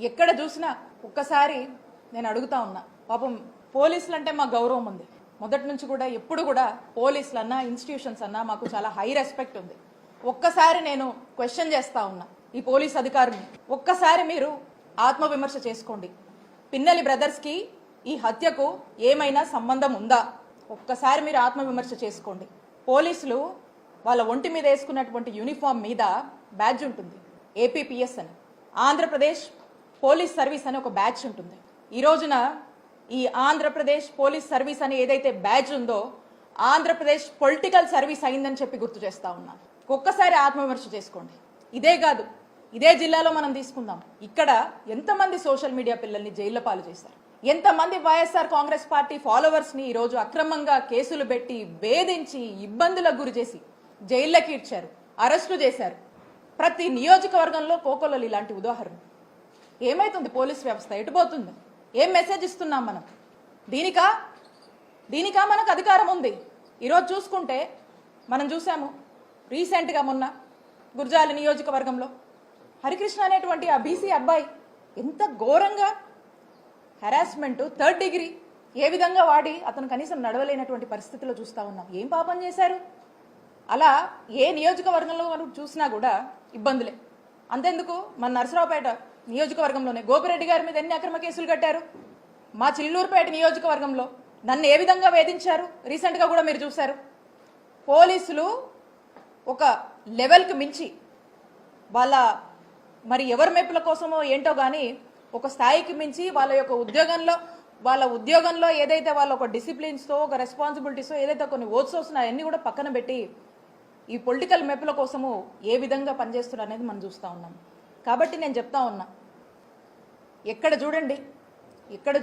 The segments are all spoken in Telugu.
ఎక్కడ చూసినా ఒక్కసారి నేను అడుగుతా ఉన్నా, పాపం పోలీసులు అంటే మా గౌరవం ఉంది. మొదటి నుంచి కూడా ఎప్పుడు కూడా పోలీసులు అన్నా ఇన్స్టిట్యూషన్స్ అన్నా మాకు చాలా హై రెస్పెక్ట్ ఉంది. ఒక్కసారి నేను క్వశ్చన్ చేస్తా ఉన్నా ఈ పోలీస్ అధికారులు, ఒక్కసారి మీరు ఆత్మవిమర్శ చేసుకోండి. పిన్నెల్లి బ్రదర్స్కి ఈ హత్యకు ఏమైనా సంబంధం ఉందా? ఒక్కసారి మీరు ఆత్మవిమర్శ చేసుకోండి. పోలీసులు వాళ్ళ ఒంటి మీద వేసుకున్నటువంటి యూనిఫామ్ మీద బ్యాడ్జ్ ఉంటుంది, ఏపీపీఎస్ అని, ఆంధ్రప్రదేశ్ పోలీస్ సర్వీస్ అని ఒక బ్యాడ్జ్ ఉంటుంది. ఈ రోజున ఈ ఆంధ్రప్రదేశ్ పోలీస్ సర్వీస్ అని ఏదైతే బ్యాడ్జ్ ఉందో ఆంధ్రప్రదేశ్ పొలిటికల్ సర్వీస్ అయిందని చెప్పి గుర్తు చేస్తా ఉన్నాను. ఒక్కసారి ఆత్మవిమర్శ చేసుకోండి. ఇదే కాదు, ఇదే జిల్లాలో మనం తీసుకుందాం, ఇక్కడ ఎంతమంది సోషల్ మీడియా పిల్లల్ని జైళ్ల పాలు చేశారు, ఎంతమంది వైఎస్ఆర్ కాంగ్రెస్ పార్టీ ఫాలోవర్స్ ని ఈరోజు అక్రమంగా కేసులు పెట్టి వేధించి ఇబ్బందులకు గురి చేసి జైళ్ళకి ఇచ్చారు, అరెస్టు చేశారు. ప్రతి నియోజకవర్గంలో కోకొల్లలు ఇలాంటి ఉదాహరణ. ఏమైతుంది పోలీస్ వ్యవస్థ? ఎటుపోతుంది? ఏం మెసేజ్ ఇస్తున్నాం మనం? దీనికా మనకు అధికారం ఉంది? ఈరోజు చూసుకుంటే మనం చూసాము, రీసెంట్గా మొన్న గుర్జాల నియోజకవర్గంలో హరికృష్ణ అనేటువంటి ఆ బీసీ అబ్బాయి ఎంత ఘోరంగా హెరాస్మెంట్, థర్డ్ డిగ్రీ ఏ విధంగా వాడి అతను కనీసం నడవలేనటువంటి పరిస్థితిలో చూస్తూ ఉన్నాం. ఏం పాపం చేశారు? అలా ఏ నియోజకవర్గంలో మనం చూసినా కూడా ఇబ్బందులే. అంతెందుకు, మన నరసరావుపేట నియోజకవర్గంలోనే గోపిరెడ్డి గారి మీద ఎన్ని అక్రమ కేసులు కట్టారు. మా చిల్లూరుపేట నియోజకవర్గంలో నన్ను ఏ విధంగా వేధించారు రీసెంట్గా కూడా మీరు చూశారు. పోలీసులు ఒక లెవెల్కి మించి వాళ్ళ మరి ఎవరి మెప్పుల కోసమో ఏంటో కానీ ఒక స్థాయికి మించి వాళ్ళ ఉద్యోగంలో ఏదైతే వాళ్ళ ఒక డిసిప్లిన్స్తో ఒక రెస్పాన్సిబిలిటీస్తో ఏదైతే కొన్ని ఓట్స్ వస్తున్నాయో అన్నీ కూడా పక్కన పెట్టి ఈ పొలిటికల్ మెప్పుల కోసము ఏ విధంగా పనిచేస్తున్నారు అనేది మనం చూస్తూ ఉన్నాం. కాబట్టి నేను చెప్తా ఉన్నా, ఎక్కడ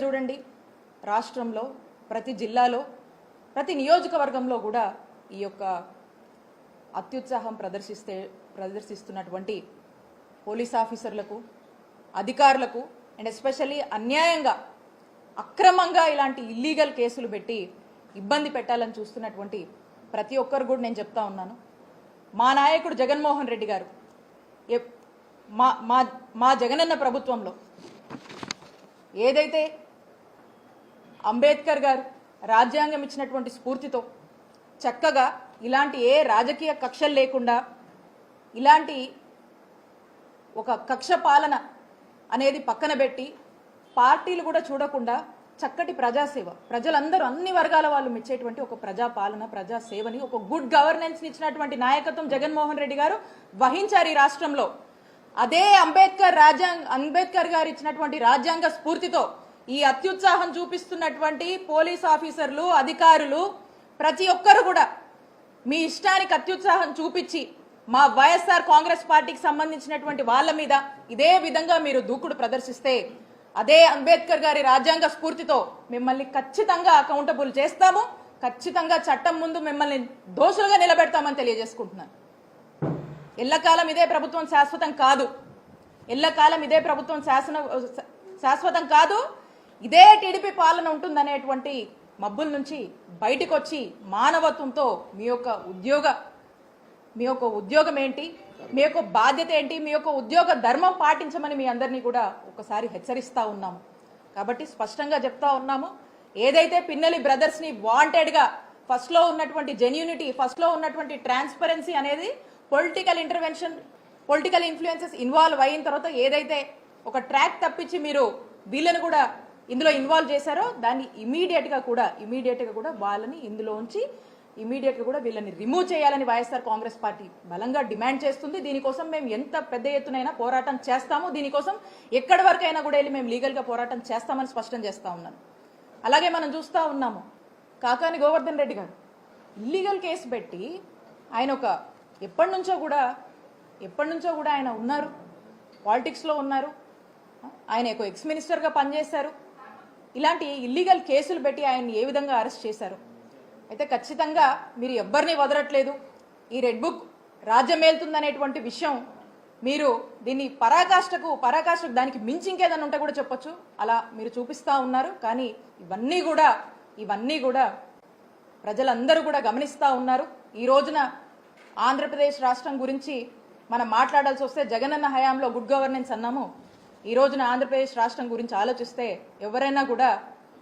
చూడండి రాష్ట్రంలో ప్రతి జిల్లాలో ప్రతి నియోజకవర్గంలో కూడా ఈ యొక్క అత్యుత్సాహం ప్రదర్శిస్తున్నటువంటి పోలీస్ ఆఫీసర్లకు, అధికారులకు అండ్ ఎస్పెషల్లీ అన్యాయంగా అక్రమంగా ఇలాంటి ఇల్లీగల్ కేసులు పెట్టి ఇబ్బంది పెట్టాలని చూస్తున్నటువంటి ప్రతి ఒక్కరు కూడా నేను చెప్తా ఉన్నాను, మా నాయకుడు జగన్మోహన్ రెడ్డి గారు మా జగనన్న ప్రభుత్వంలో ఏదైతే అంబేద్కర్ గారు రాజ్యాంగం ఇచ్చినటువంటి స్ఫూర్తితో చక్కగా ఇలాంటి ఏ రాజకీయ కక్షలు లేకుండా ఇలాంటి ఒక కక్ష పాలన అనేది పక్కన పెట్టి పార్టీలు కూడా చూడకుండా చక్కటి ప్రజాసేవ, ప్రజలందరూ అన్ని వర్గాల వాళ్ళు మెచ్చేటువంటి ఒక ప్రజాపాలన, ప్రజాసేవని, ఒక గుడ్ గవర్నెన్స్ ఇచ్చినటువంటి నాయకత్వం జగన్మోహన్ రెడ్డి గారు వహించారు ఈ రాష్ట్రంలో. అదే అంబేద్కర్ గారు ఇచ్చినటువంటి రాజ్యాంగ స్ఫూర్తితో ఈ అత్యుత్సాహం చూపిస్తున్నటువంటి పోలీస్ ఆఫీసర్లు, అధికారులు ప్రతి ఒక్కరు కూడా మీ ఇష్టానికి అత్యుత్సాహం చూపించి మా వైఎస్ఆర్ కాంగ్రెస్ పార్టీకి సంబంధించినటువంటి వాళ్ళ మీద ఇదే విధంగా మీరు దూకుడు ప్రదర్శిస్తే అదే అంబేద్కర్ గారి రాజ్యాంగ స్ఫూర్తితో మిమ్మల్ని ఖచ్చితంగా అకౌంటబుల్ చేస్తాము, ఖచ్చితంగా చట్టం ముందు మిమ్మల్ని దోషులుగా నిలబెడతామని తెలియజేసుకుంటున్నాను. ఎల్లకాలం ఇదే ప్రభుత్వం శాశ్వతం కాదు, శాశ్వతం కాదు. ఇదే టీడీపీ పాలన ఉంటుందనేటువంటి మబ్బుల నుంచి బయటకు వచ్చి మానవత్వంతో మీ యొక్క ఉద్యోగం ఏంటి, మీ యొక్క బాధ్యత ఏంటి, మీ యొక్క ఉద్యోగ ధర్మం పాటించమని మీ అందరినీ కూడా ఒకసారి హెచ్చరిస్తా ఉన్నాము. కాబట్టి స్పష్టంగా చెప్తా ఉన్నాము, ఏదైతే పిన్నెల్లి బ్రదర్స్ని వాంటెడ్గా ఫస్ట్లో ఉన్నటువంటి జెన్యూనిటీ, ఫస్ట్లో ఉన్నటువంటి ట్రాన్స్పరెన్సీ అనేది political intervention, political influences involve అయిన తర్వాత ఏదైతే ఒక ట్రాక్ తప్పించి మీరు వీళ్ళని కూడా ఇందులో ఇన్వాల్వ్ చేశారో దాన్ని ఇమీడియట్గా కూడా వాళ్ళని ఇందులోంచి ఇమీడియట్గా కూడా వీళ్ళని రిమూవ్ చేయాలని వైఎస్ఆర్ కాంగ్రెస్ పార్టీ బలంగా డిమాండ్ చేస్తుంది. దీనికోసం మేము ఎంత పెద్ద ఎత్తునైనా పోరాటం చేస్తాము, దీనికోసం ఎక్కడి వరకైనా కూడా వెళ్ళి మేము లీగల్గా పోరాటం చేస్తామని స్పష్టం చేస్తూ ఉన్నాను. అలాగే మనం చూస్తూ ఉన్నాము, కాకాని గోవర్ధన్ రెడ్డి గారు ఇల్లీగల్ కేసు పెట్టి ఆయన ఒక ఎప్పటి నుంచో కూడా ఆయన ఉన్నారు, పాలిటిక్స్లో ఉన్నారు, ఆయన ఒక ఎక్స్ మినిస్టర్గా పనిచేశారు. ఇలాంటి ఇల్లీగల్ కేసులు పెట్టి ఆయన్ని ఏ విధంగా అరెస్ట్ చేశారు? అయితే ఖచ్చితంగా మీరు ఎవ్వరిని వదలట్లేదు. ఈ రెడ్ బుక్ రాజ్యమేలుతుందనేటువంటి విషయం మీరు దీన్ని పరాకాష్ఠకు దానికి మించి ఇంకేదన్నా ఉంటే కూడా చెప్పొచ్చు, అలా మీరు చూపిస్తూ ఉన్నారు. కానీ ఇవన్నీ కూడా ప్రజలందరూ కూడా గమనిస్తూ ఉన్నారు. ఈ రోజున ఆంధ్రప్రదేశ్ రాష్ట్రం గురించి మనం మాట్లాడాల్సి వస్తే జగనన్న హయాంలో గుడ్ గవర్నెన్స్ అన్నాము, ఈ రోజున ఆంధ్రప్రదేశ్ రాష్ట్రం గురించి ఆలోచిస్తే ఎవరైనా కూడా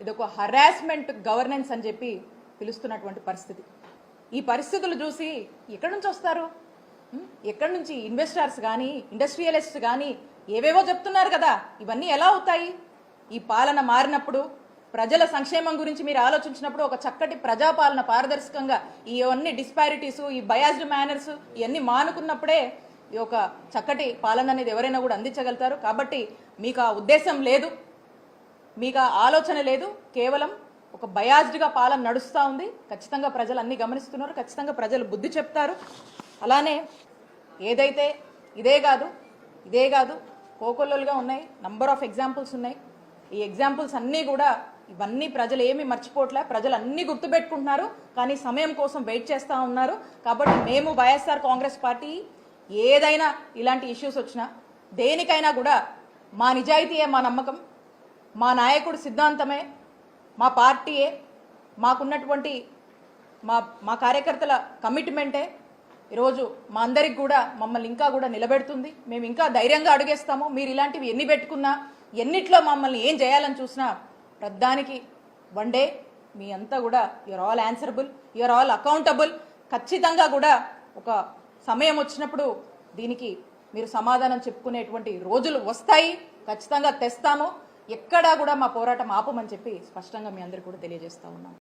ఇదొక హరాస్మెంట్ గవర్నెన్స్ అని చెప్పి పిలుస్తున్నటువంటి పరిస్థితి. ఈ పరిస్థితులు చూసి ఎక్కడి నుంచి వస్తారు? ఎక్కడి నుంచి ఇన్వెస్టర్స్ కానీ ఇండస్ట్రియలిస్ట్స్ కానీ ఏవేవో చెప్తున్నారు కదా, ఇవన్నీ ఎలా అవుతాయి? ఈ పాలన మారినప్పుడు ప్రజల సంక్షేమం గురించి మీరు ఆలోచించినప్పుడు ఒక చక్కటి ప్రజాపాలన పారదర్శకంగా ఇవన్నీ డిస్పారిటీసు ఈ బయాస్డ్ మేనర్స్ ఇవన్నీ మానుకున్నప్పుడే ఈ ఒక చక్కటి పాలన అనేది ఎవరైనా కూడా అందించగలుగుతారు. కాబట్టి మీకు ఆ ఉద్దేశం లేదు, మీకు ఆ ఆలోచన లేదు, కేవలం ఒక బయాస్డ్గా పాలన నడుస్తూ ఉంది. ఖచ్చితంగా ప్రజలు అన్ని గమనిస్తున్నారు, ఖచ్చితంగా ప్రజలు బుద్ధి చెప్తారు. అలానే ఏదైతే ఇదే కాదు కోకొల్లలుగా ఉన్నాయి, నంబర్ ఆఫ్ ఎగ్జాంపుల్స్ ఉన్నాయి. ఈ ఎగ్జాంపుల్స్ అన్నీ కూడా ఇవన్నీ ప్రజలు ఏమీ మర్చిపోవట్లే, ప్రజలు అన్నీ గుర్తుపెట్టుకుంటున్నారు, కానీ సమయం కోసం వెయిట్ చేస్తూ ఉన్నారు. కాబట్టి మేము వైఎస్ఆర్ కాంగ్రెస్ పార్టీ ఏదైనా ఇలాంటి ఇష్యూస్ వచ్చినా దేనికైనా కూడా మా నిజాయితీయే మా నమ్మకం, మా నాయకుడు సిద్ధాంతమే, మా పార్టీయే, మాకున్నటువంటి మా కార్యకర్తల కమిట్మెంటే ఈరోజు మా అందరికి కూడా మమ్మల్ని ఇంకా కూడా నిలబెడుతుంది. మేము ఇంకా ధైర్యంగా అడుగేస్తాము. మీరు ఇలాంటివి ఎన్ని పెట్టుకున్నా, ఎన్నిట్లో మమ్మల్ని ఏం చేయాలని చూసినా ప్రధానికి వన్ డే మీ అంతా కూడా you are all answerable, you are all accountable. ఖచ్చితంగా కూడా ఒక సమయం వచ్చినప్పుడు దీనికి మీరు సమాధానం చెప్పుకునేటువంటి రోజులు వస్తాయి. ఖచ్చితంగా తెస్తాము. ఎక్కడా కూడా మా పోరాటం ఆపమని చెప్పి స్పష్టంగా మీ అందరికీ కూడా తెలియజేస్తా ఉన్నాం.